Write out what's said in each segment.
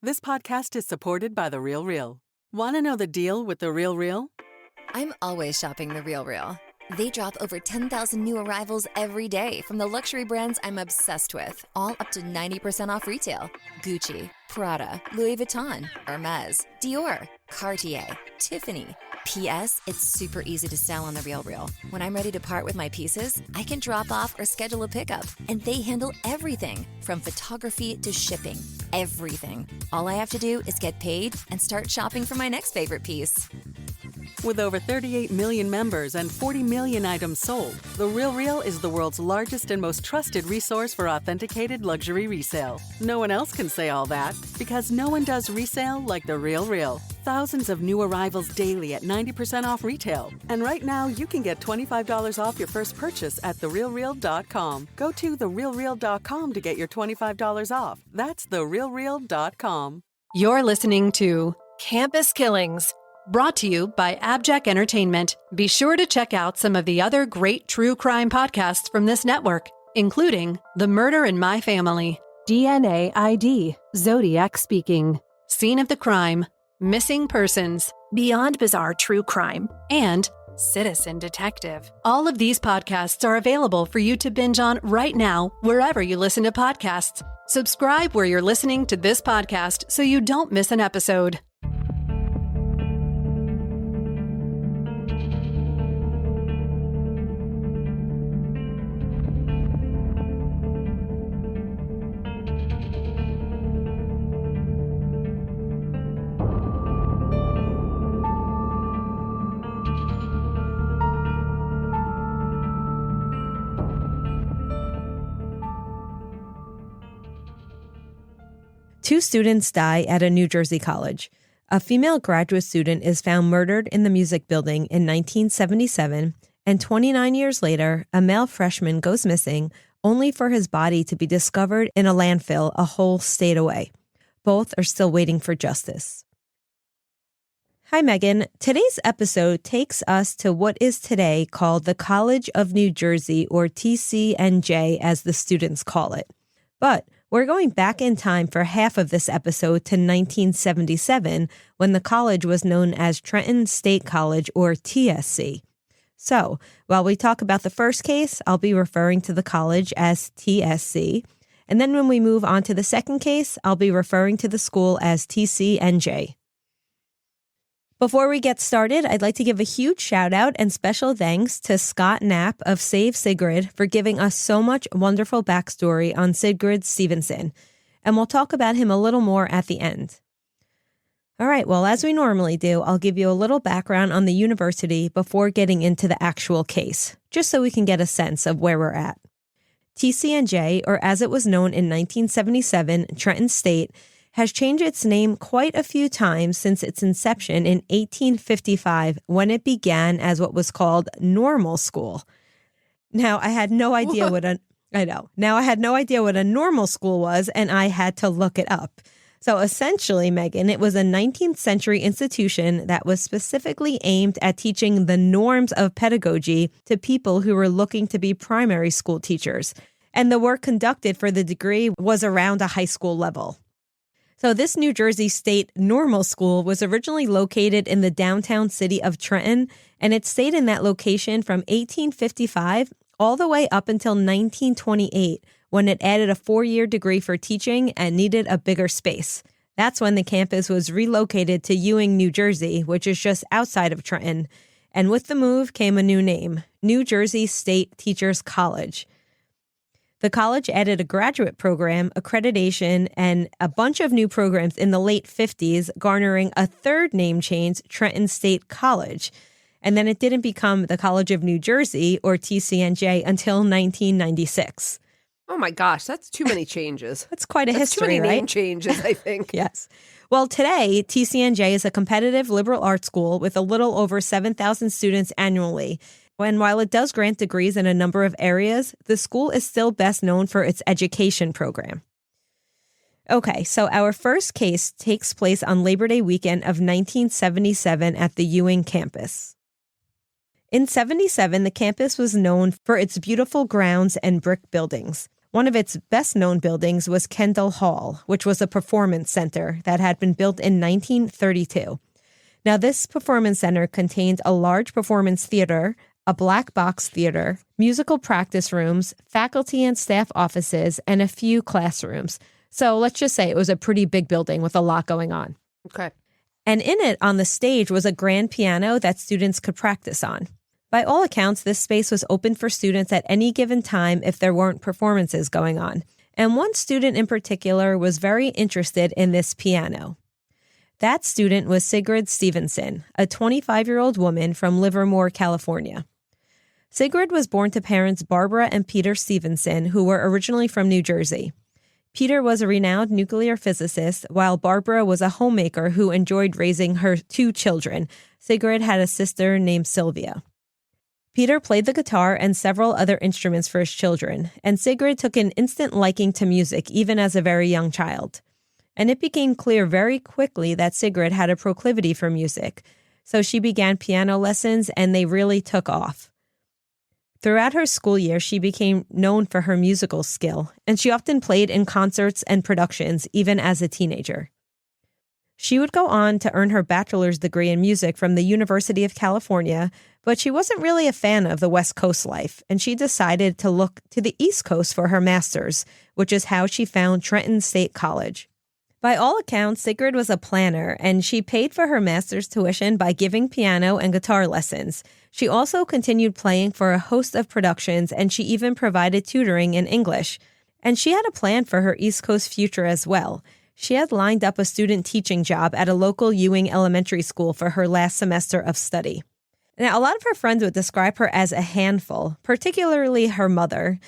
This podcast is supported by The Real Real. Want to know the deal with The Real Real? I'm always shopping The Real Real. They drop over 10,000 new arrivals every day from the luxury brands I'm obsessed with, all up to 90% off retail. Gucci, Prada, Louis Vuitton, Hermes, Dior, Cartier, Tiffany. P.S. It's super easy to sell on The Real Real. When I'm ready to part with my pieces, I can drop off or schedule a pickup, and they handle everything from photography to shipping. Everything. All I have to do is get paid and start shopping for my next favorite piece. With over 38 million members and 40 million items sold, The Real Real is the world's largest and most trusted resource for authenticated luxury resale. No one else can say all that, because no one does resale like The Real Real. Thousands of new arrivals daily at 90% off retail. And right now, you can get $25 off your first purchase at therealreal.com. Go to therealreal.com to get your $25 off. That's therealreal.com. You're listening to Campus Killings, brought to you by AbJack Entertainment. Be sure to check out some of the other great true crime podcasts from this network, including The Murder in My Family, DNA ID, Zodiac Speaking, Scene of the Crime, Missing Persons, Beyond Bizarre True Crime, and Citizen Detective. All of these podcasts are available for you to binge on right now, wherever you listen to podcasts. Subscribe where you're listening to this podcast so you don't miss an episode. Two students die at a New Jersey college. A female graduate student is found murdered in the music building in 1977, and 29 years later, a male freshman goes missing, only for his body to be discovered in a landfill a whole state away. Both are still waiting for justice. Hi, Megan. Today's episode takes us to what is today called the College of New Jersey, or TCNJ as the students call it. But we're going back in time for half of this episode to 1977, when the college was known as Trenton State College, or TSC. So, while we talk about the first case, I'll be referring to the college as TSC. And then when we move on to the second case, I'll be referring to the school as TCNJ. Before we get started, I'd like to give a huge shout out and special thanks to Scott Knapp of Save Sigrid for giving us so much wonderful backstory on Sigrid Stevenson. And we'll talk about him a little more at the end. All right, well, as we normally do, I'll give you a little background on the university before getting into the actual case, just so we can get a sense of where we're at. TCNJ, or as it was known in 1977, Trenton State, has changed its name quite a few times since its inception in 1855, when it began as what was called normal school. Now, I had no idea what a normal school was, and I had to look it up. So essentially, Megan, it was a 19th century institution that was specifically aimed at teaching the norms of pedagogy to people who were looking to be primary school teachers. And the work conducted for the degree was around a high school level. So this New Jersey State Normal School was originally located in the downtown city of Trenton, and it stayed in that location from 1855 all the way up until 1928, when it added a 4-year degree for teaching and needed a bigger space. That's when the campus was relocated to Ewing, New Jersey, which is just outside of Trenton. And with the move came a new name, New Jersey State Teachers College. The college added a graduate program, accreditation, and a bunch of new programs in the late 50s, garnering a third name change, Trenton State College. And then it didn't become the College of New Jersey, or TCNJ, until 1996. Oh my gosh, that's too many changes. That's quite a history, too many right? Name changes, I think. Yes. Well, today, TCNJ is a competitive liberal arts school with a little over 7,000 students annually. And while it does grant degrees in a number of areas, the school is still best known for its education program. Okay, so our first case takes place on Labor Day weekend of 1977 at the Ewing campus. In 77, the campus was known for its beautiful grounds and brick buildings. One of its best-known buildings was Kendall Hall, which was a performance center that had been built in 1932. Now, this performance center contained a large performance theater, a black box theater, musical practice rooms, faculty and staff offices, and a few classrooms. So let's just say it was a pretty big building with a lot going on. Okay. And in it, on the stage, was a grand piano that students could practice on. By all accounts, this space was open for students at any given time if there weren't performances going on. And one student in particular was very interested in this piano. That student was Sigrid Stevenson, a 25-year-old woman from Livermore, California. Sigrid was born to parents Barbara and Peter Stevenson, who were originally from New Jersey. Peter was a renowned nuclear physicist, while Barbara was a homemaker who enjoyed raising her 2 children. Sigrid had a sister named Sylvia. Peter played the guitar and several other instruments for his children, and Sigrid took an instant liking to music even as a very young child. And it became clear very quickly that Sigrid had a proclivity for music, so she began piano lessons and they really took off. Throughout her school year, she became known for her musical skill, and she often played in concerts and productions even as a teenager. She would go on to earn her bachelor's degree in music from the University of California, but she wasn't really a fan of the West Coast life, and she decided to look to the East Coast for her master's, which is how she found Trenton State College. By all accounts, Sigrid was a planner, and she paid for her master's tuition by giving piano and guitar lessons. She also continued playing for a host of productions, and she even provided tutoring in English. And she had a plan for her East Coast future as well. She had lined up a student teaching job at a local Ewing elementary school for her last semester of study. Now, a lot of her friends would describe her as a handful, particularly her mother,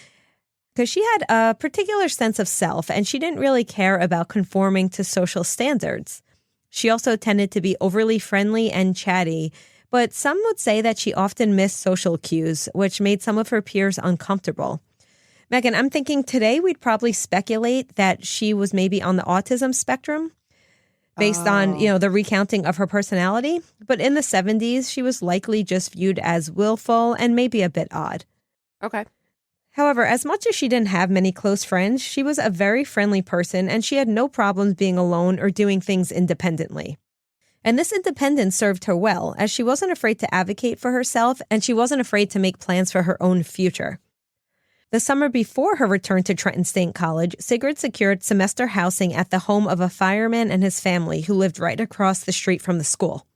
because she had a particular sense of self and she didn't really care about conforming to social standards. She also tended to be overly friendly and chatty, but some would say that she often missed social cues, which made some of her peers uncomfortable. Megan, I'm thinking today we'd probably speculate that she was maybe on the autism spectrum based on, the recounting of her personality. But in the 70s, she was likely just viewed as willful and maybe a bit odd. Okay. However, as much as she didn't have many close friends, she was a very friendly person and she had no problems being alone or doing things independently. And this independence served her well, as she wasn't afraid to advocate for herself and she wasn't afraid to make plans for her own future. The summer before her return to Trenton State College, Sigrid secured semester housing at the home of a fireman and his family who lived right across the street from the school.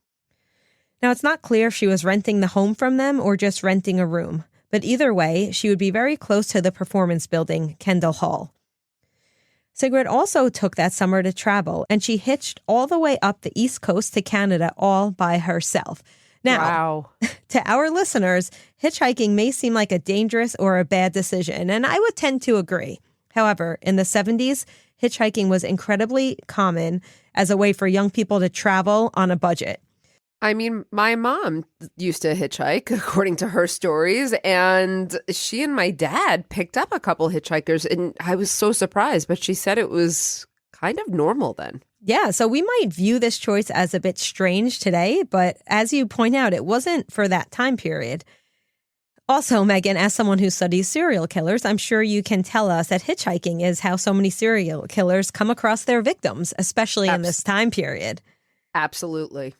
Now, it's not clear if she was renting the home from them or just renting a room, but either way, she would be very close to the performance building, Kendall Hall. Sigrid also took that summer to travel, and she hitched all the way up the East Coast to Canada all by herself. Now, wow. To our listeners, hitchhiking may seem like a dangerous or a bad decision, and I would tend to agree. However, in the 70s, hitchhiking was incredibly common as a way for young people to travel on a budget. I mean, my mom used to hitchhike, according to her stories, and she and my dad picked up a couple hitchhikers, and I was so surprised, but she said it was kind of normal then. Yeah, so we might view this choice as a bit strange today, but as you point out, it wasn't for that time period. Also, Megan, as someone who studies serial killers, I'm sure you can tell us that hitchhiking is how so many serial killers come across their victims, especially in this time period. Absolutely.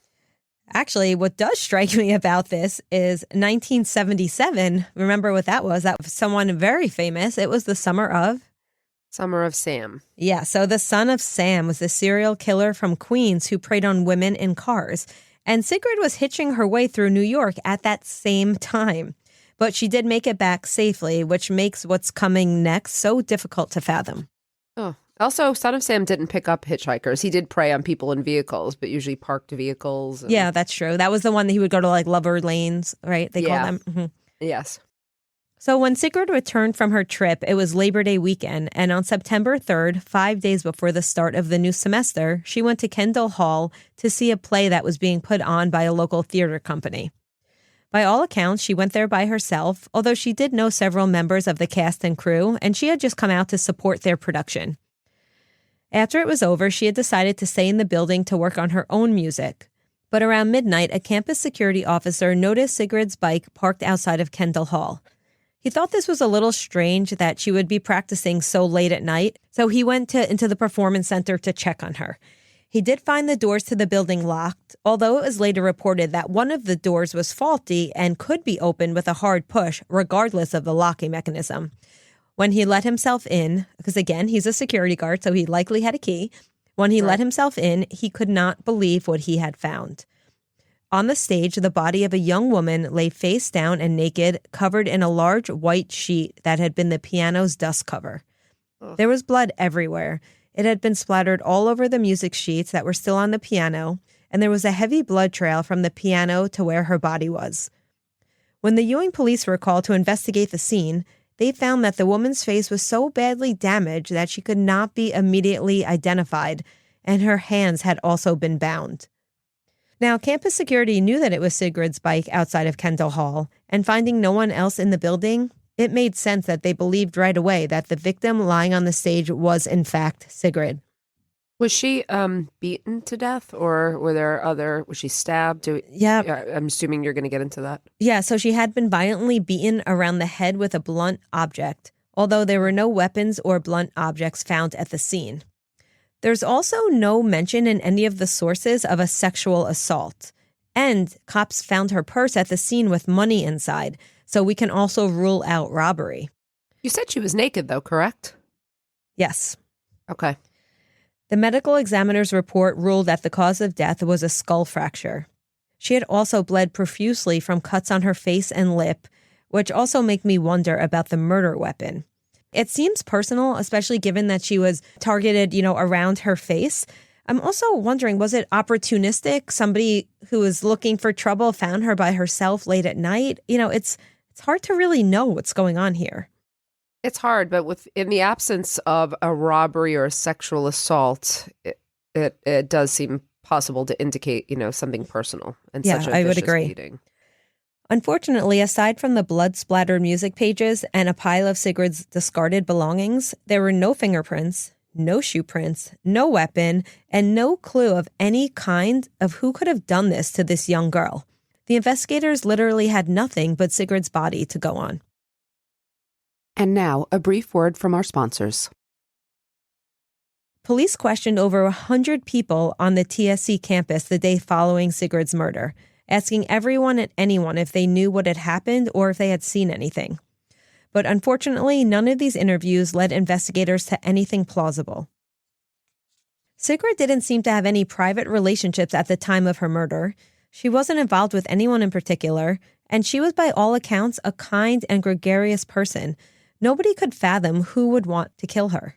Actually, what does strike me about this is 1977. Remember what that was? That was someone very famous. It was the Summer of Sam. Yeah, so the Son of Sam was the serial killer from Queens who preyed on women in cars. And Sigrid was hitching her way through New York at that same time. But she did make it back safely, which makes what's coming next so difficult to fathom. Oh, also, Son of Sam didn't pick up hitchhikers. He did prey on people in vehicles, but usually parked vehicles. Yeah, that's true. That was the one that he would go to like lover lanes, right? They call them. Mm-hmm. Yes. So when Sigrid returned from her trip, it was Labor Day weekend, and on September 3rd, 5 days before the start of the new semester, she went to Kendall Hall to see a play that was being put on by a local theater company. By all accounts, she went there by herself, although she did know several members of the cast and crew, and she had just come out to support their production. After it was over, she had decided to stay in the building to work on her own music. But around midnight, a campus security officer noticed Sigrid's bike parked outside of Kendall Hall. He thought this was a little strange that she would be practicing so late at night, so he went into the performance center to check on her. He did find the doors to the building locked, although it was later reported that one of the doors was faulty and could be opened with a hard push, regardless of the locking mechanism. When he let himself in, because again, he's a security guard, so he likely had a key. When he let himself in, he could not believe what he had found. On the stage, the body of a young woman lay face down and naked, covered in a large white sheet that had been the piano's dust cover. Ugh. There was blood everywhere. It had been splattered all over the music sheets that were still on the piano, and there was a heavy blood trail from the piano to where her body was. When the Ewing police were called to investigate the scene, they found that the woman's face was so badly damaged that she could not be immediately identified, and her hands had also been bound. Now, campus security knew that it was Sigrid's bike outside of Kendall Hall, and finding no one else in the building, it made sense that they believed right away that the victim lying on the stage was, in fact, Sigrid. Was she beaten to death, or was she stabbed? Yeah. I'm assuming you're going to get into that. Yeah, so she had been violently beaten around the head with a blunt object, although there were no weapons or blunt objects found at the scene. There's also no mention in any of the sources of a sexual assault. And cops found her purse at the scene with money inside, so we can also rule out robbery. You said she was naked, though, correct? Yes. Okay. The medical examiner's report ruled that the cause of death was a skull fracture. She had also bled profusely from cuts on her face and lip, which also make me wonder about the murder weapon. It seems personal, especially given that she was targeted, around her face. I'm also wondering, was it opportunistic? Somebody who was looking for trouble found her by herself late at night? It's hard to really know what's going on here. It's hard, but in the absence of a robbery or a sexual assault, it does seem possible to indicate, something personal and such a I would vicious agree. beating. Unfortunately, aside from the blood-splattered music pages and a pile of Sigrid's discarded belongings, there were no fingerprints, no shoe prints, no weapon, and no clue of any kind of who could have done this to this young girl. The investigators literally had nothing but Sigrid's body to go on. And now, a brief word from our sponsors. Police questioned over 100 people on the TSC campus the day following Sigrid's murder, asking everyone and anyone if they knew what had happened or if they had seen anything. But unfortunately, none of these interviews led investigators to anything plausible. Sigrid didn't seem to have any private relationships at the time of her murder. She wasn't involved with anyone in particular, and she was by all accounts a kind and gregarious person. Nobody could fathom who would want to kill her.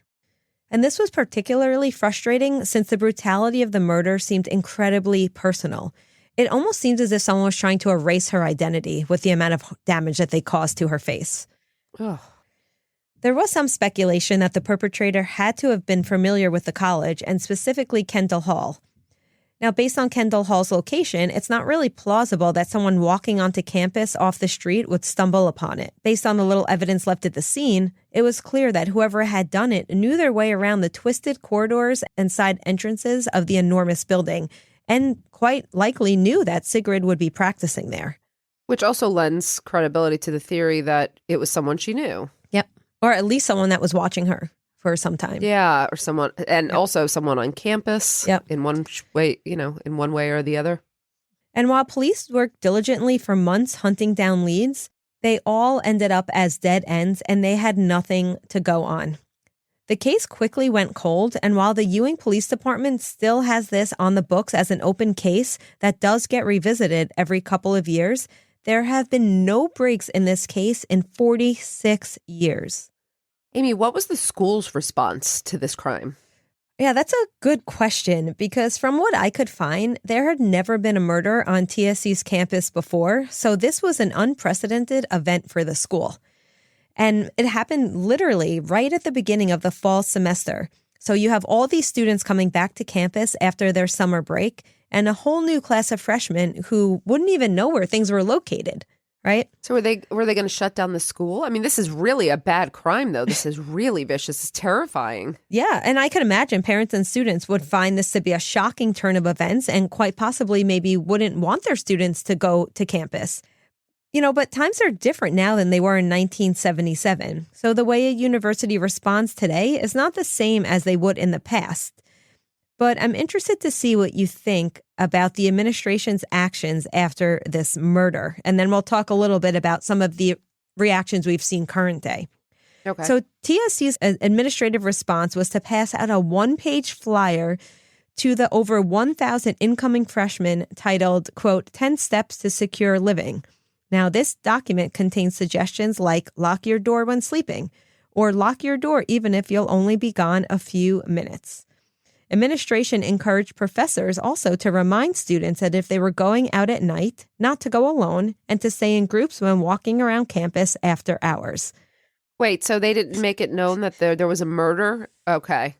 And this was particularly frustrating since the brutality of the murder seemed incredibly personal. It almost seemed as if someone was trying to erase her identity with the amount of damage that they caused to her face. Ugh. There was some speculation that the perpetrator had to have been familiar with the college, and specifically Kendall Hall. Now, based on Kendall Hall's location, it's not really plausible that someone walking onto campus off the street would stumble upon it. Based on the little evidence left at the scene, it was clear that whoever had done it knew their way around the twisted corridors and side entrances of the enormous building, and quite likely knew that Sigrid would be practicing there. Which also lends credibility to the theory that it was someone she knew. Yep. Or at least someone that was watching her for some time. Yeah, or someone, and also someone on campus. Yep. In one way, in one way or the other. And while police worked diligently for months hunting down leads, they all ended up as dead ends, and they had nothing to go on. The case quickly went cold, and while the Ewing Police Department still has this on the books as an open case that does get revisited every couple of years, there have been no breaks in this case in 46 years. Amy, what was the school's response to this crime? Yeah, that's a good question, because from what I could find, there had never been a murder on TSC's campus before, so this was an unprecedented event for the school. And it happened literally right at the beginning of the fall semester. So you have all these students coming back to campus after their summer break, and a whole new class of freshmen who wouldn't even know where things were located, right? So were they going to shut down the school? I mean, this is really a bad crime, though. This is really vicious. It's terrifying. Yeah, and I could imagine parents and students would find this to be a shocking turn of events and quite possibly maybe wouldn't want their students to go to campus. But times are different now than they were in 1977. So the way a university responds today is not the same as they would in the past. But I'm interested to see what you think about the administration's actions after this murder. And then we'll talk a little bit about some of the reactions we've seen current day. Okay. So TSC's administrative response was to pass out a one-page flyer to the over 1,000 incoming freshmen titled, quote, 10 Steps to Secure Living. Now, this document contains suggestions like lock your door when sleeping or lock your door even if you'll only be gone a few minutes. Administration encouraged professors also to remind students that if they were going out at night, not to go alone and to stay in groups when walking around campus after hours. Wait, so they didn't make it known that there was a murder? Okay.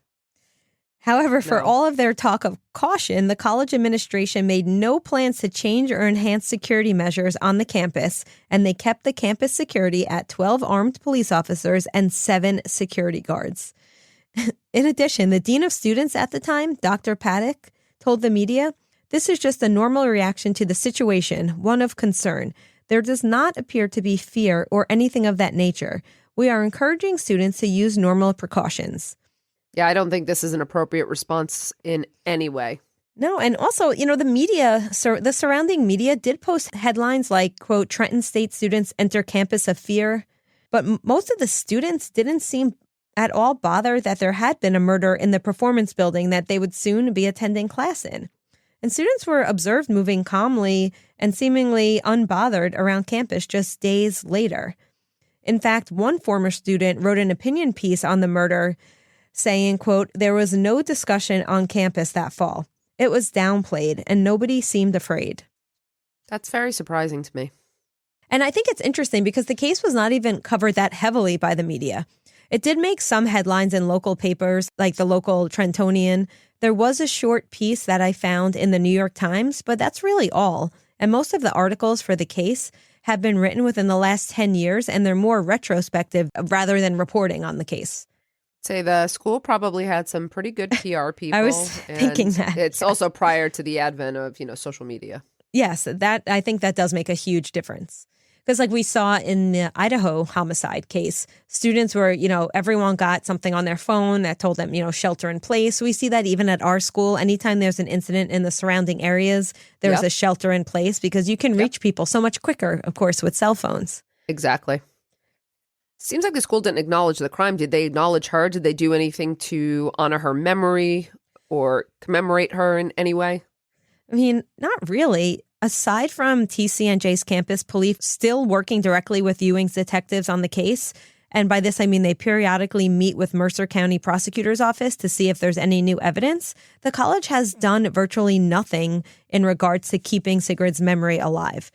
However, for all of their talk of caution, the college administration made no plans to change or enhance security measures on the campus, and they kept the campus security at 12 armed police officers and 7 security guards. In addition, the dean of students at the time, Dr. Paddock, told the media, "This is just a normal reaction to the situation, one of concern. There does not appear to be fear or anything of that nature. We are encouraging students to use normal precautions." Yeah, I don't think this is an appropriate response in any way. No, and also, the media, the surrounding media did post headlines like, quote, Trenton State students enter campus of fear. But most of the students didn't seem at all bothered that there had been a murder in the performance building that they would soon be attending class in. And students were observed moving calmly and seemingly unbothered around campus just days later. In fact, one former student wrote an opinion piece on the murder saying, quote, there was no discussion on campus that fall. It was downplayed and nobody seemed afraid. That's very surprising to me. And I think it's interesting because the case was not even covered that heavily by the media. It did make some headlines in local papers, like the local Trentonian. There was a short piece that I found in the New York Times, but that's really all. And most of the articles for the case have been written within the last 10 years, and they're more retrospective rather than reporting on the case. Say the school probably had some pretty good PR people. I was thinking that. It's also prior to the advent of, social media. Yes, I think that does make a huge difference. Because like we saw in the Idaho homicide case, students were, everyone got something on their phone that told them, shelter in place. We see that even at our school. Anytime there's an incident in the surrounding areas, there's a shelter in place because you can reach people so much quicker, of course, with cell phones. Exactly. Seems like the school didn't acknowledge the crime. Did they acknowledge her? Did they do anything to honor her memory or commemorate her in any way? I mean, not really. Aside from TCNJ's campus police still working directly with Ewing's detectives on the case, and by this I mean they periodically meet with Mercer County Prosecutor's Office to see if there's any new evidence, the college has done virtually nothing in regards to keeping Sigrid's memory alive.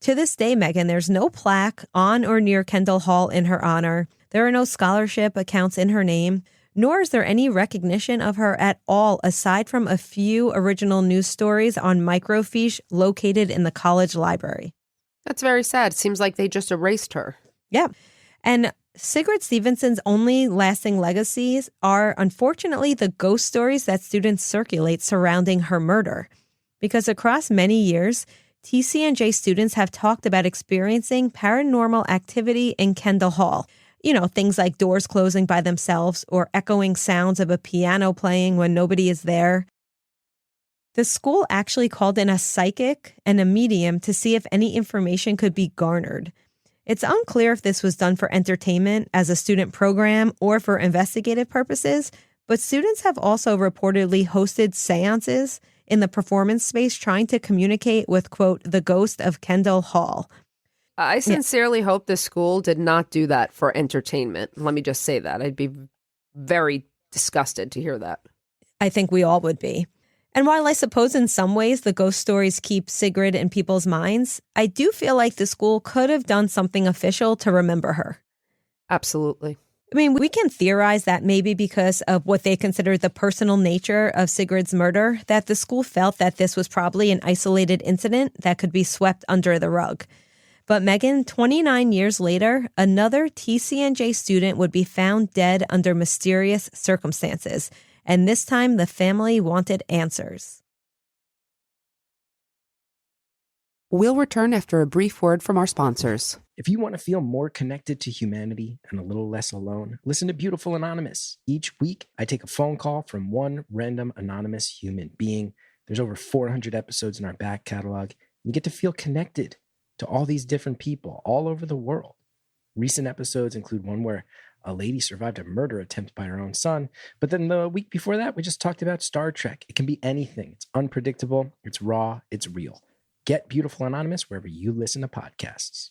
To this day, Megan, there's no plaque on or near Kendall Hall in her honor. There are no scholarship accounts in her name, nor is there any recognition of her at all aside from a few original news stories on microfiche located in the college library. That's very sad. It seems like they just erased her. Yeah. And Sigrid Stevenson's only lasting legacies are, unfortunately, the ghost stories that students circulate surrounding her murder. Because across many years, TCNJ students have talked about experiencing paranormal activity in Kendall Hall. Things like doors closing by themselves or echoing sounds of a piano playing when nobody is there. The school actually called in a psychic and a medium to see if any information could be garnered. It's unclear if this was done for entertainment as a student program or for investigative purposes, but students have also reportedly hosted seances in the performance space trying to communicate with, quote, the ghost of Kendall Hall. I sincerely hope the school did not do that for entertainment. Let me just say that. I'd be very disgusted to hear that. I think we all would be. And while I suppose in some ways the ghost stories keep Sigrid in people's minds, I do feel like the school could have done something official to remember her. Absolutely. I mean, we can theorize that maybe because of what they consider the personal nature of Sigrid's murder, that the school felt that this was probably an isolated incident that could be swept under the rug. But Megan, 29 years later, another TCNJ student would be found dead under mysterious circumstances. And this time, the family wanted answers. We'll return after a brief word from our sponsors. If you want to feel more connected to humanity and a little less alone, listen to Beautiful Anonymous. Each week, I take a phone call from one random anonymous human being. There's over 400 episodes in our back catalog. You get to feel connected to all these different people all over the world. Recent episodes include one where a lady survived a murder attempt by her own son. But then the week before that, we just talked about Star Trek. It can be anything. It's unpredictable. It's raw. It's real. Get Beautiful Anonymous wherever you listen to podcasts.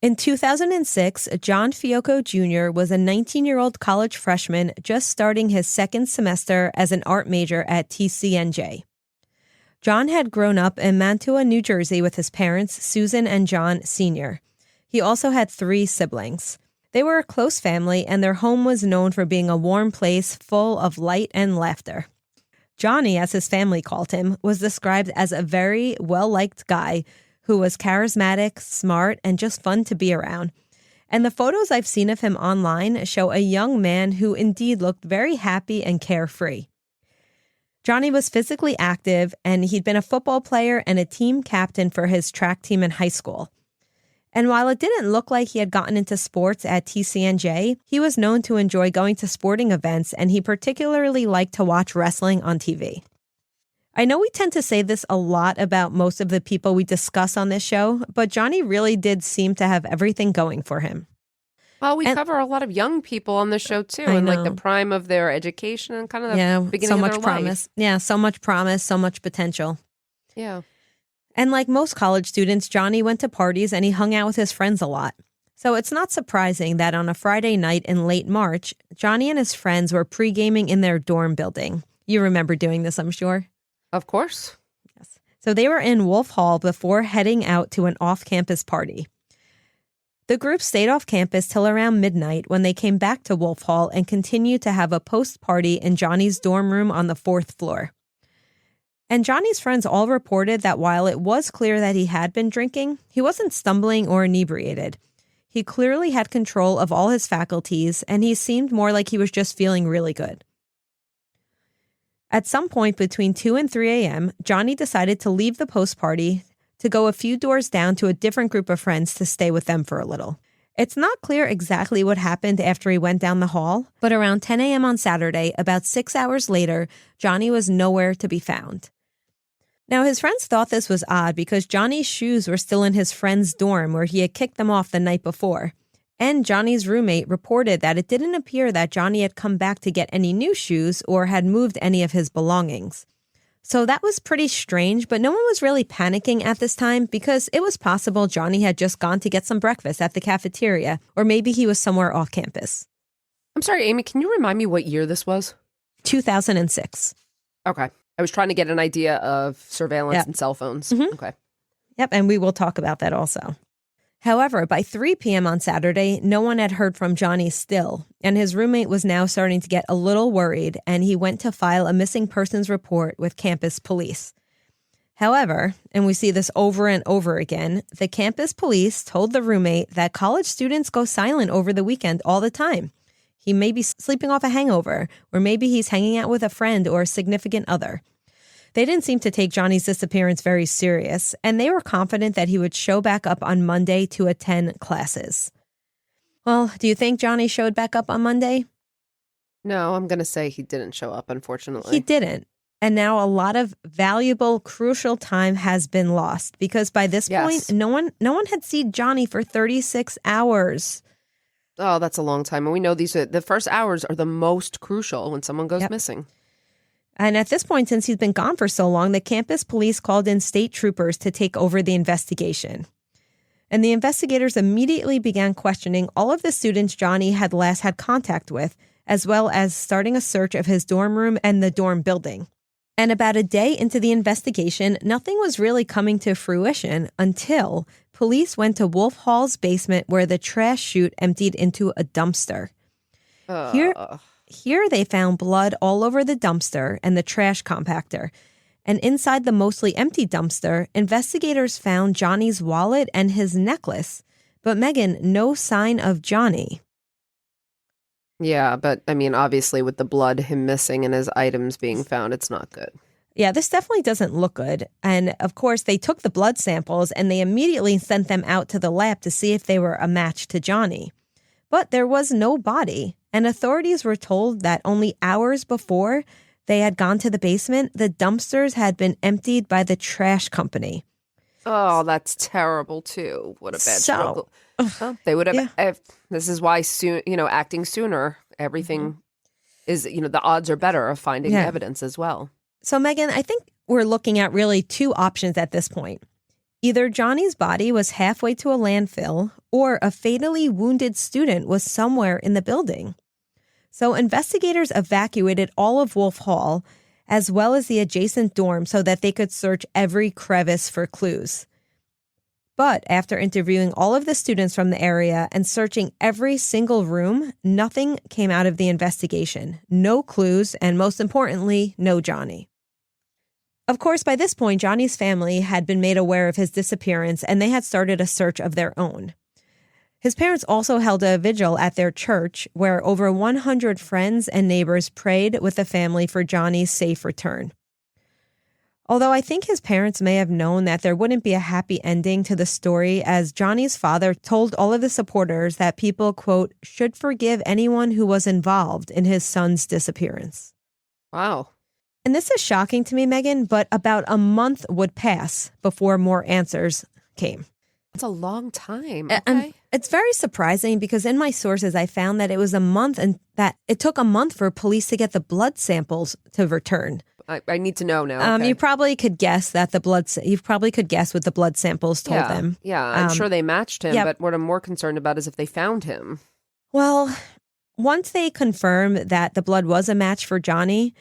In 2006, John Fiocco Jr. was a 19-year-old college freshman just starting his second semester as an art major at TCNJ. John had grown up in Mantua, New Jersey with his parents, Susan and John Sr. He also had 3 siblings. They were a close family, and their home was known for being a warm place full of light and laughter. Johnny, as his family called him, was described as a very well-liked guy who was charismatic, smart, and just fun to be around. And the photos I've seen of him online show a young man who indeed looked very happy and carefree. Johnny was physically active, and he'd been a football player and a team captain for his track team in high school. And while it didn't look like he had gotten into sports at TCNJ, he was known to enjoy going to sporting events, and he particularly liked to watch wrestling on TV. I know we tend to say this a lot about most of the people we discuss on this show, but Johnny really did seem to have everything going for him. Well, we cover a lot of young people on the show, too, and like the prime of their education and kind of the beginning of their promise. life. Yeah, so much promise, so much potential. Yeah. And like most college students, Johnny went to parties and he hung out with his friends a lot. So it's not surprising that on a Friday night in late March, Johnny and his friends were pre-gaming in their dorm building. You remember doing this, I'm sure. Of course. Yes. So they were in Wolf Hall before heading out to an off-campus party. The group stayed off campus till around midnight when they came back to Wolf Hall and continued to have a post-party in Johnny's dorm room on the 4th floor. And Johnny's friends all reported that while it was clear that he had been drinking, he wasn't stumbling or inebriated. He clearly had control of all his faculties, and he seemed more like he was just feeling really good. At some point between 2 and 3 a.m., Johnny decided to leave the post-party to go a few doors down to a different group of friends to stay with them for a little. It's not clear exactly what happened after he went down the hall, but around 10 a.m. on Saturday, about 6 hours later, Johnny was nowhere to be found. Now, his friends thought this was odd because Johnny's shoes were still in his friend's dorm where he had kicked them off the night before. And Johnny's roommate reported that it didn't appear that Johnny had come back to get any new shoes or had moved any of his belongings. So that was pretty strange, but no one was really panicking at this time because it was possible Johnny had just gone to get some breakfast at the cafeteria, or maybe he was somewhere off campus. I'm sorry, Amy, can you remind me what year this was? 2006. Okay. I was trying to get an idea of surveillance and cell phones. Mm-hmm. Okay. Yep, and we will talk about that also. However, by 3 p.m. on Saturday, no one had heard from Johnny still, and his roommate was now starting to get a little worried, and he went to file a missing persons report with campus police. However, and we see this over and over again, the campus police told the roommate that college students go silent over the weekend all the time. He may be sleeping off a hangover, or maybe he's hanging out with a friend or a significant other. They didn't seem to take Johnny's disappearance very serious, and they were confident that he would show back up on Monday to attend classes. Well, do you think Johnny showed back up on Monday? No, I'm going to say he didn't show up, unfortunately. He didn't. And now a lot of valuable, crucial time has been lost because by this point, no one had seen Johnny for 36 hours. Oh, that's a long time. And we know the first hours are the most crucial when someone goes missing. And at this point, since he's been gone for so long, the campus police called in state troopers to take over the investigation. And the investigators immediately began questioning all of the students Johnny had last had contact with, as well as starting a search of his dorm room and the dorm building. And about a day into the investigation, nothing was really coming to fruition until police went to Wolf Hall's basement where the trash chute emptied into a dumpster. Here they found blood all over the dumpster and the trash compactor. And inside the mostly empty dumpster, investigators found Johnny's wallet and his necklace. But Megan, no sign of Johnny. Yeah, but I mean, obviously with the blood, him missing and his items being found, it's not good. Yeah, this definitely doesn't look good. And of course, they took the blood samples and they immediately sent them out to the lab to see if they were a match to Johnny. But there was no body, and authorities were told that only hours before they had gone to the basement, the dumpsters had been emptied by the trash company. Oh, that's terrible too. What a bad struggle. Well, they would have. Yeah. This is why acting sooner. Everything is, the odds are better of finding evidence as well. So, Megan, I think we're looking at really two options at this point. Either Johnny's body was halfway to a landfill, or a fatally wounded student was somewhere in the building. So investigators evacuated all of Wolf Hall, as well as the adjacent dorm, so that they could search every crevice for clues. But after interviewing all of the students from the area and searching every single room, nothing came out of the investigation. No clues, and most importantly, no Johnny. Of course, by this point, Johnny's family had been made aware of his disappearance, and they had started a search of their own. His parents also held a vigil at their church where over 100 friends and neighbors prayed with the family for Johnny's safe return. Although I think his parents may have known that there wouldn't be a happy ending to the story, as Johnny's father told all of the supporters that people, quote, should forgive anyone who was involved in his son's disappearance. Wow. And this is shocking to me, Megan, but about a month would pass before more answers came. That's a long time. Okay. It's very surprising because in my sources, I found that it was a month and that it took a month for police to get the blood samples to return. I need to know now. Okay. You probably could guess that you probably could guess what the blood samples told them. Yeah, I'm sure they matched him, but what I'm more concerned about is if they found him. Well, once they confirmed that the blood was a match for Johnny,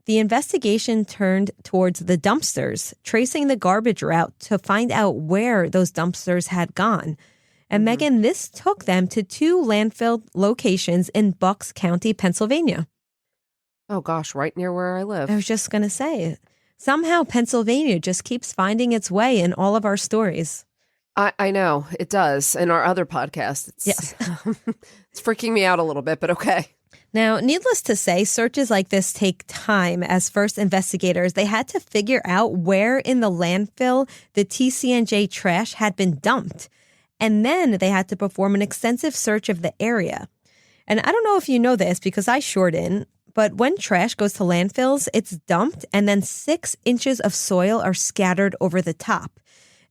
the investigation turned towards the dumpsters, tracing the garbage route to find out where those dumpsters had gone. And Megan, this took them to 2 landfill locations in Bucks County, Pennsylvania. Oh gosh, right near where I live. I was just going to say, somehow Pennsylvania just keeps finding its way in all of our stories. I know, it does. In our other podcast, Yes. It's freaking me out a little bit, but okay. Now, needless to say, searches like this take time. As first investigators, they had to figure out where in the landfill the TCNJ trash had been dumped. And then they had to perform an extensive search of the area. And I don't know if you know this because I sure didn't, but when trash goes to landfills, it's dumped and then 6 inches of soil are scattered over the top.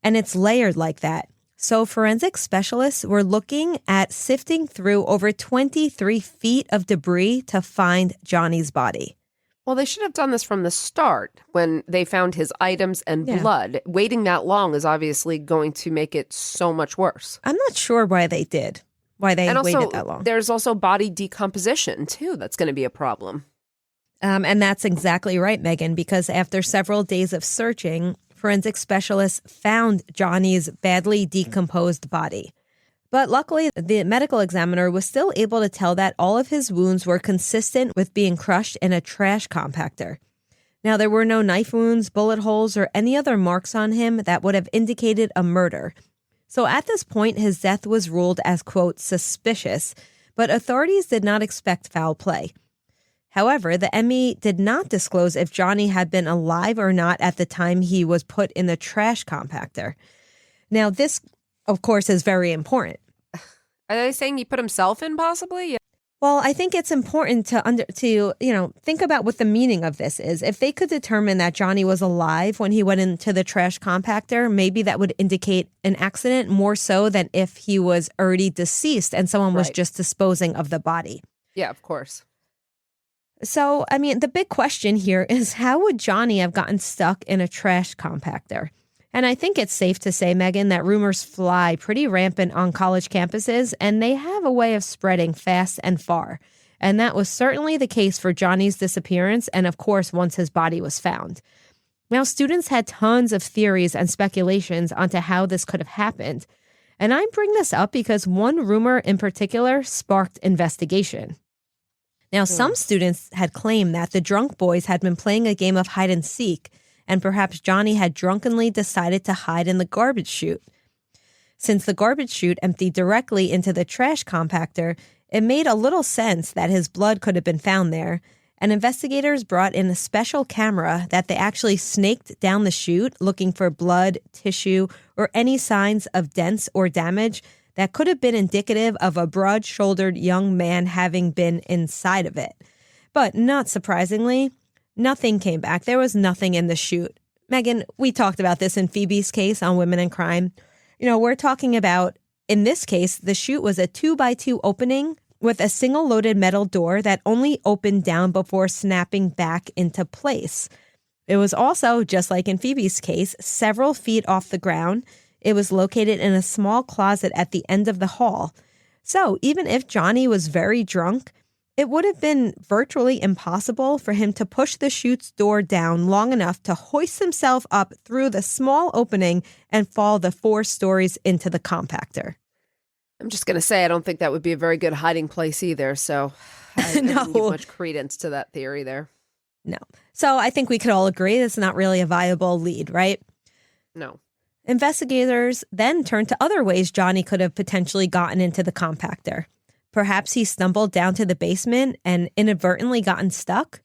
And it's layered like that. So forensic specialists were looking at sifting through over 23 feet of debris to find Johnny's body. Well, they should have done this from the start when they found his items and blood. Waiting that long is obviously going to make it so much worse. I'm not sure why they did, waited that long. There's also body decomposition, too. That's going to be a problem. And that's exactly right, Megan, because after several days of searching, forensic specialists found Johnny's badly decomposed body. But luckily, the medical examiner was still able to tell that all of his wounds were consistent with being crushed in a trash compactor. Now, there were no knife wounds, bullet holes, or any other marks on him that would have indicated a murder. So at this point, his death was ruled as, quote, suspicious, but authorities did not expect foul play. However, the ME did not disclose if Johnny had been alive or not at the time he was put in the trash compactor. Now, this, of course, is very important. Are they saying he put himself in, possibly? Yeah. Well, I think it's important to think about what the meaning of this is. If they could determine that Johnny was alive when he went into the trash compactor, maybe that would indicate an accident more so than if he was already deceased and someone was just disposing of the body. Yeah, of course. So, I mean, the big question here is how would Johnny have gotten stuck in a trash compactor? And I think it's safe to say, Megan, that rumors fly pretty rampant on college campuses, and they have a way of spreading fast and far. And that was certainly the case for Johnny's disappearance, and of course, once his body was found. Now, students had tons of theories and speculations onto how this could have happened. And I bring this up because one rumor in particular sparked investigation. Now, some students had claimed that the drunk boys had been playing a game of hide and seek, and perhaps Johnny had drunkenly decided to hide in the garbage chute. Since the garbage chute emptied directly into the trash compactor, it made a little sense that his blood could have been found there, and investigators brought in a special camera that they actually snaked down the chute looking for blood, tissue, or any signs of dents or damage that could have been indicative of a broad-shouldered young man having been inside of it. But not surprisingly, nothing came back. There was nothing in the chute. Megan, we talked about this in Phoebe's case on Women in Crime. We're talking about, in this case, the chute was a 2x2 opening with a single loaded metal door that only opened down before snapping back into place. It was also, just like in Phoebe's case, several feet off the ground. It was located in a small closet at the end of the hall. So even if Johnny was very drunk, it would have been virtually impossible for him to push the chute's door down long enough to hoist himself up through the small opening and fall the 4 stories into the compactor. I'm just going to say I don't think that would be a very good hiding place either, so I don't give much credence to that theory there. No. So I think we could all agree it's not really a viable lead, right? No. Investigators then turned to other ways Johnny could have potentially gotten into the compactor. Perhaps he stumbled down to the basement and inadvertently gotten stuck.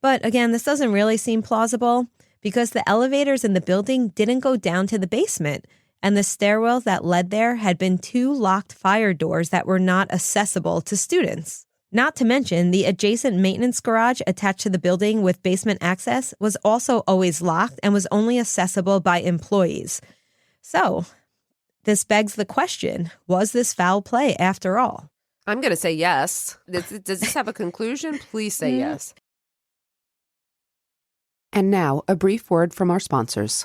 But again, this doesn't really seem plausible because the elevators in the building didn't go down to the basement, and the stairwell that led there had been 2 locked fire doors that were not accessible to students. Not to mention, the adjacent maintenance garage attached to the building with basement access was also always locked and was only accessible by employees. So, this begs the question, was this foul play after all? I'm going to say yes. Does this have a conclusion? Please say yes. And now, a brief word from our sponsors.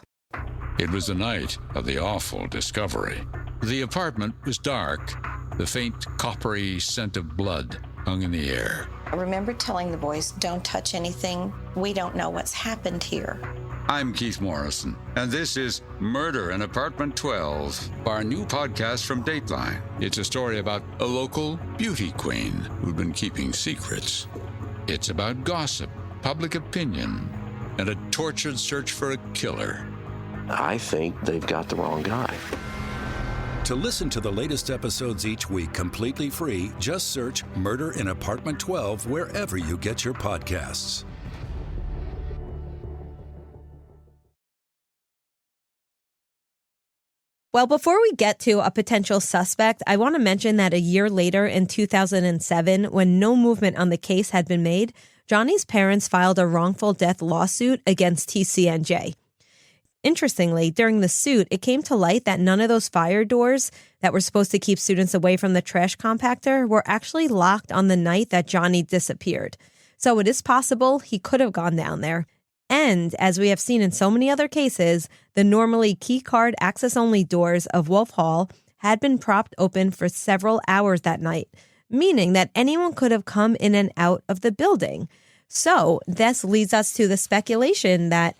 It was the night of the awful discovery. The apartment was dark. The faint, coppery scent of blood hung in the air. I remember telling the boys, don't touch anything. We don't know what's happened here. I'm Keith Morrison, and this is Murder in Apartment 12, our new podcast from Dateline. It's a story about a local beauty queen who'd been keeping secrets. It's about gossip, public opinion, and a tortured search for a killer. I think they've got the wrong guy. To listen to the latest episodes each week completely free, just search Murder in Apartment 12 wherever you get your podcasts. Well, before we get to a potential suspect, I want to mention that a year later in 2007, when no movement on the case had been made, Johnny's parents filed a wrongful death lawsuit against TCNJ. Interestingly, during the suit, it came to light that none of those fire doors that were supposed to keep students away from the trash compactor were actually locked on the night that Johnny disappeared. So it is possible he could have gone down there. And as we have seen in so many other cases, the normally keycard access-only doors of Wolf Hall had been propped open for several hours that night, meaning that anyone could have come in and out of the building. So this leads us to the speculation that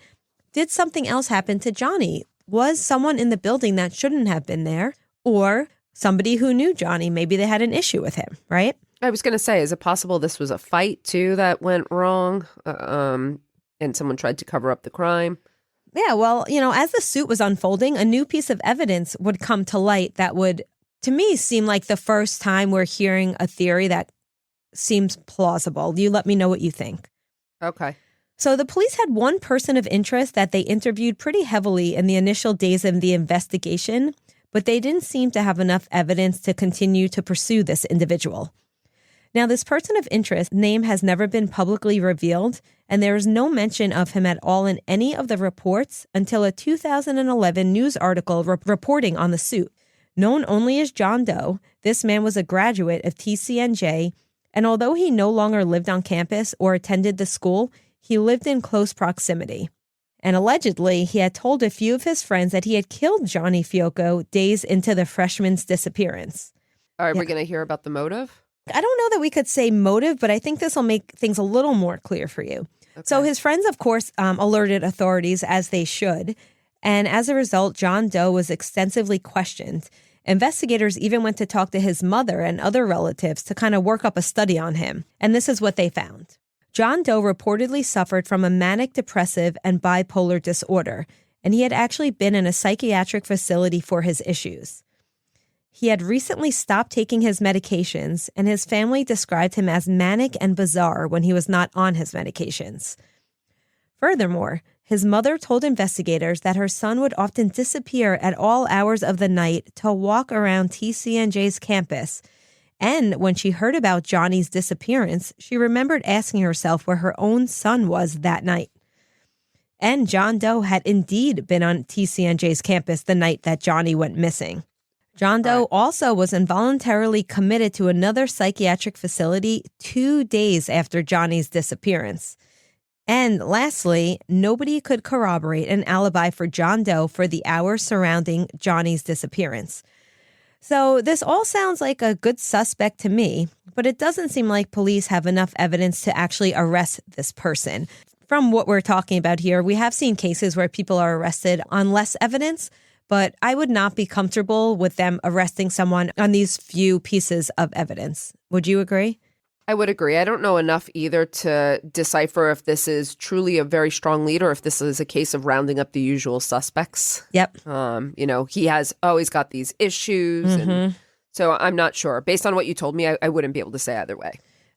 did something else happen to Johnny? Was someone in the building that shouldn't have been there? Or somebody who knew Johnny, maybe they had an issue with him, right? I was going to say, is it possible this was a fight, too, that went wrong? And someone tried to cover up the crime? Yeah, well, as the suit was unfolding, a new piece of evidence would come to light that would, to me, seem like the first time we're hearing a theory that seems plausible. You let me know what you think. Okay. So the police had one person of interest that they interviewed pretty heavily in the initial days of the investigation, but they didn't seem to have enough evidence to continue to pursue this individual. Now, this person of interest name has never been publicly revealed, and there is no mention of him at all in any of the reports until a 2011 news article reporting on the suit. Known only as John Doe, this man was a graduate of TCNJ, and although he no longer lived on campus or attended the school, he lived in close proximity. And allegedly, he had told a few of his friends that he had killed Johnny Fiocco days into the freshman's disappearance. Are we going to hear about the motive? I don't know that we could say motive, but I think this will make things a little more clear for you. Okay. So his friends, of course, alerted authorities, as they should. And as a result, John Doe was extensively questioned. Investigators even went to talk to his mother and other relatives to kind of work up a study on him. And this is what they found. John Doe reportedly suffered from a manic depressive and bipolar disorder, and he had actually been in a psychiatric facility for his issues. He had recently stopped taking his medications, and his family described him as manic and bizarre when he was not on his medications. Furthermore, his mother told investigators that her son would often disappear at all hours of the night to walk around TCNJ's campus. And when she heard about Johnny's disappearance, she remembered asking herself where her own son was that night. And John Doe had indeed been on TCNJ's campus the night that Johnny went missing. John Doe also was involuntarily committed to another psychiatric facility 2 days after Johnny's disappearance. And lastly, nobody could corroborate an alibi for John Doe for the hours surrounding Johnny's disappearance. So this all sounds like a good suspect to me, but it doesn't seem like police have enough evidence to actually arrest this person. From what we're talking about here, we have seen cases where people are arrested on less evidence, but I would not be comfortable with them arresting someone on these few pieces of evidence. Would you agree? I would agree. I don't know enough either to decipher if this is truly a very strong lead or if this is a case of rounding up the usual suspects. Yep. He has always got these issues. And so I'm not sure. Based on what you told me, I wouldn't be able to say either way.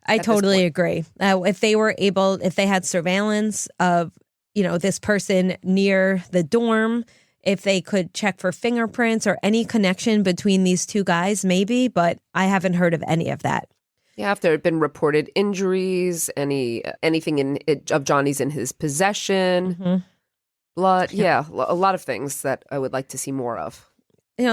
I totally agree. If they had surveillance of, this person near the dorm, if they could check for fingerprints or any connection between these two guys, maybe, but I haven't heard of any of that. Yeah, if there had been reported injuries, anything of Johnny's in his possession, blood, a lot of things that I would like to see more of.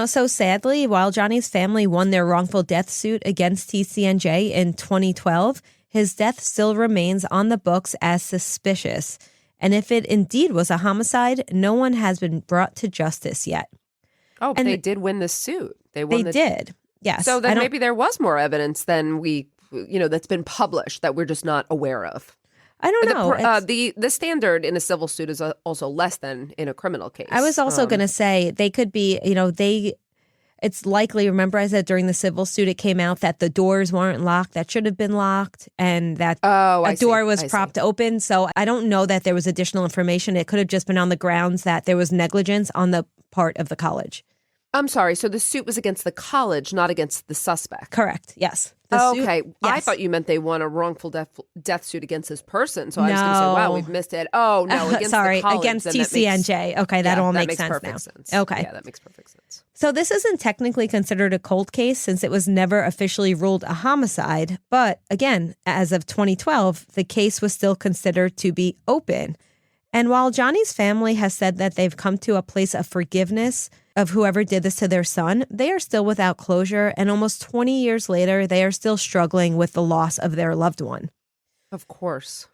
So sadly, while Johnny's family won their wrongful death suit against TCNJ in 2012, his death still remains on the books as suspicious. And if it indeed was a homicide, no one has been brought to justice yet. Oh, but they did win the suit. They did. Yes. So then maybe there was more evidence than that's been published that we're just not aware of. I don't know. The standard in a civil suit is also less than in a criminal case. I was also going to say they could be, it's likely, remember I said during the civil suit, it came out that the doors weren't locked, that should have been locked, and that a door was propped open. So I don't know that there was additional information. It could have just been on the grounds that there was negligence on the part of the college. I'm sorry. So the suit was against the college, not against the suspect. Correct. Yes. Okay. Yes. I thought you meant they won a wrongful death suit against this person. So I was going to say, wow, we've missed it. Oh, no. Against the college. Against TCNJ. Okay. That all makes sense now. Sense. Okay. Yeah, that makes perfect sense. So this isn't technically considered a cold case since it was never officially ruled a homicide. But again, as of 2012, the case was still considered to be open. And while Johnny's family has said that they've come to a place of forgiveness of whoever did this to their son, they are still without closure. And almost 20 years later, they are still struggling with the loss of their loved one. Of course.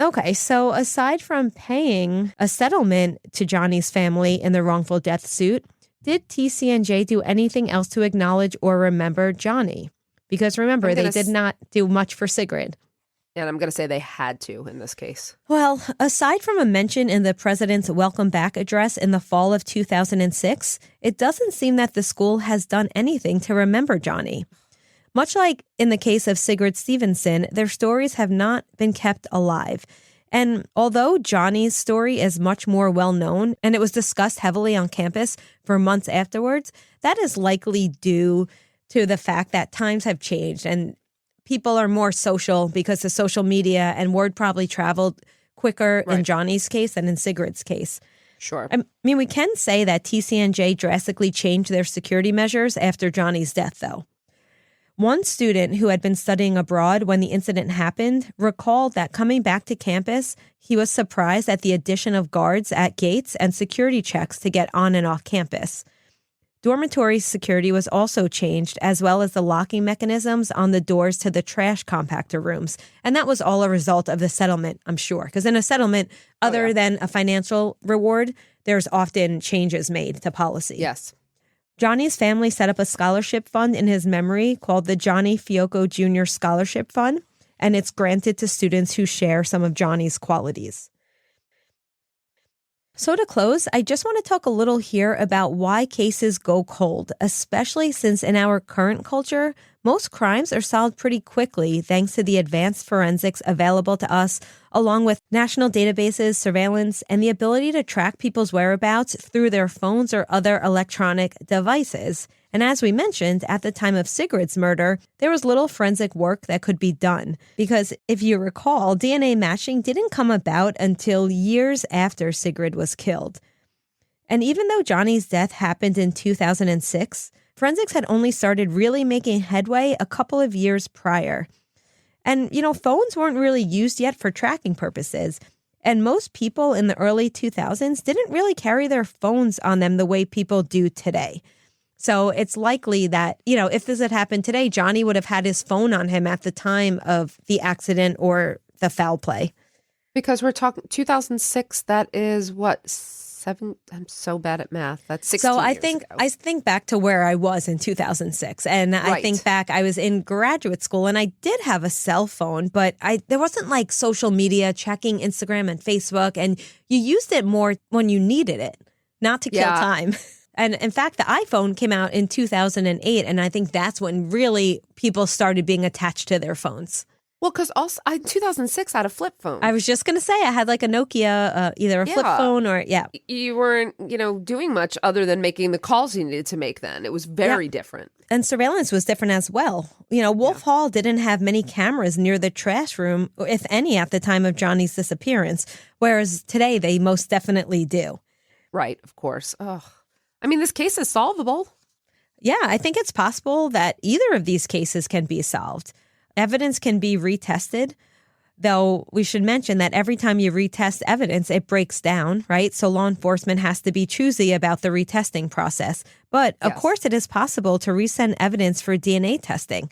Okay, so aside from paying a settlement to Johnny's family in the wrongful death suit, did TCNJ do anything else to acknowledge or remember Johnny? Because remember, they did not do much for Sigrid. And I'm going to say they had to in this case. Well, aside from a mention in the president's welcome back address in the fall of 2006, it doesn't seem that the school has done anything to remember Johnny. Much like in the case of Sigrid Stevenson, their stories have not been kept alive. And although Johnny's story is much more well-known and it was discussed heavily on campus for months afterwards, that is likely due to the fact that times have changed and people are more social because of social media, and word probably traveled quicker in Johnny's case than in Sigrid's case. Sure. I mean, we can say that TCNJ drastically changed their security measures after Johnny's death, though. One student who had been studying abroad when the incident happened recalled that coming back to campus, he was surprised at the addition of guards at gates and security checks to get on and off campus. Dormitory security was also changed, as well as the locking mechanisms on the doors to the trash compactor rooms. And that was all a result of the settlement, I'm sure. Because in a settlement, other than a financial reward, there's often changes made to policy. Yes. Johnny's family set up a scholarship fund in his memory called the Johnny Fiocco Jr. Scholarship Fund, and it's granted to students who share some of Johnny's qualities. So to close, I just want to talk a little here about why cases go cold, especially since in our current culture, most crimes are solved pretty quickly thanks to the advanced forensics available to us, along with national databases, surveillance, and the ability to track people's whereabouts through their phones or other electronic devices. And as we mentioned, at the time of Sigrid's murder, there was little forensic work that could be done. Because if you recall, DNA matching didn't come about until years after Sigrid was killed. And even though Johnny's death happened in 2006, forensics had only started really making headway a couple of years prior. And, phones weren't really used yet for tracking purposes. And most people in the early 2000s didn't really carry their phones on them the way people do today. So it's likely that, if this had happened today, Johnny would have had his phone on him at the time of the accident or the foul play. Because we're talking 2006, that is what, 7? I'm so bad at math. That's 16 So I years think ago. I think back to where I was in 2006. And I think back, I was in graduate school and I did have a cell phone, but there wasn't like social media, checking Instagram and Facebook. And you used it more when you needed it, not to kill time. And in fact, the iPhone came out in 2008, and I think that's when really people started being attached to their phones. Well, because also in 2006, I had a flip phone. I was just going to say I had like a Nokia, either a flip phone or, You weren't, doing much other than making the calls you needed to make then. It was very different. And surveillance was different as well. Wolf Hall didn't have many cameras near the trash room, if any, at the time of Johnny's disappearance, whereas today they most definitely do. Right, of course. Ugh. I mean, this case is solvable. Yeah, I think it's possible that either of these cases can be solved. Evidence can be retested, though we should mention that every time you retest evidence, it breaks down, right? So law enforcement has to be choosy about the retesting process. But of course, it is possible to resend evidence for DNA testing.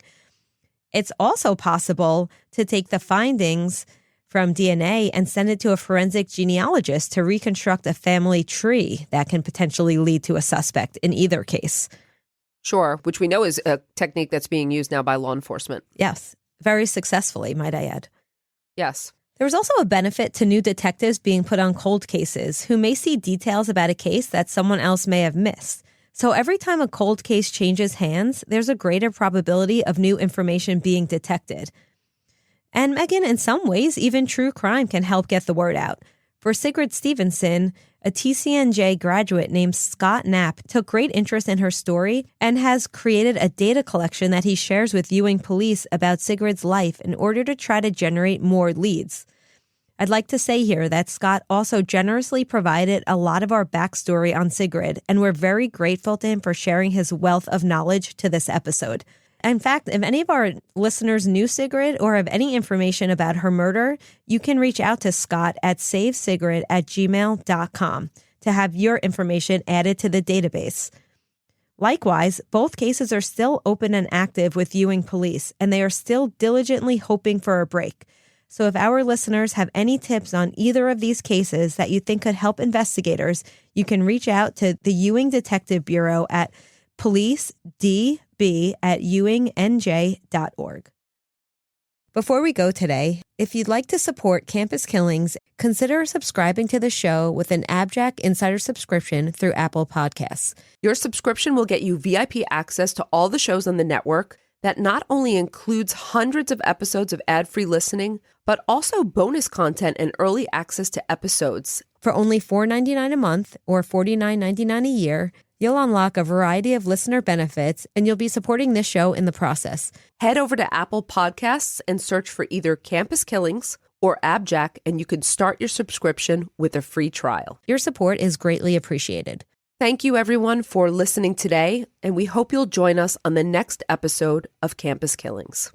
It's also possible to take the findings from DNA and send it to a forensic genealogist to reconstruct a family tree that can potentially lead to a suspect in either case. Sure, which we know is a technique that's being used now by law enforcement. Yes, very successfully, might I add. Yes. There was also a benefit to new detectives being put on cold cases who may see details about a case that someone else may have missed. So every time a cold case changes hands, there's a greater probability of new information being detected. And Megan, in some ways, even true crime can help get the word out. For Sigrid Stevenson, a TCNJ graduate named Scott Knapp took great interest in her story and has created a data collection that he shares with Ewing police about Sigrid's life in order to try to generate more leads. I'd like to say here that Scott also generously provided a lot of our backstory on Sigrid, and we're very grateful to him for sharing his wealth of knowledge to this episode. In fact, if any of our listeners knew Sigrid or have any information about her murder, you can reach out to Scott at savesigrid@gmail.com to have your information added to the database. Likewise, both cases are still open and active with Ewing police, and they are still diligently hoping for a break. So if our listeners have any tips on either of these cases that you think could help investigators, you can reach out to the Ewing Detective Bureau at policedb@ewingnj.org. Before we go today, if you'd like to support Campus Killings, consider subscribing to the show with an AbJack Insider subscription through Apple Podcasts. Your subscription will get you VIP access to all the shows on the network that not only includes hundreds of episodes of ad-free listening, but also bonus content and early access to episodes. For only $4.99 a month or $49.99 a year, you'll unlock a variety of listener benefits, and you'll be supporting this show in the process. Head over to Apple Podcasts and search for either Campus Killings or AbJack, and you can start your subscription with a free trial. Your support is greatly appreciated. Thank you, everyone, for listening today, and we hope you'll join us on the next episode of Campus Killings.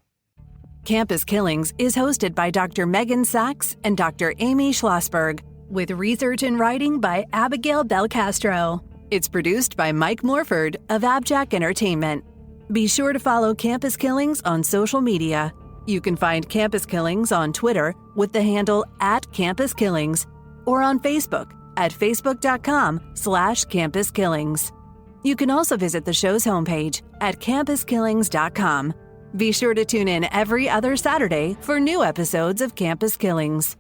Campus Killings is hosted by Dr. Megan Sachs and Dr. Amy Schlossberg, with research and writing by Abigail Belcastro. It's produced by Mike Morford of AbJack Entertainment. Be sure to follow Campus Killings on social media. You can find Campus Killings on Twitter with the handle @CampusKillings or on Facebook at facebook.com/Campus Killings. You can also visit the show's homepage at campuskillings.com. Be sure to tune in every other Saturday for new episodes of Campus Killings.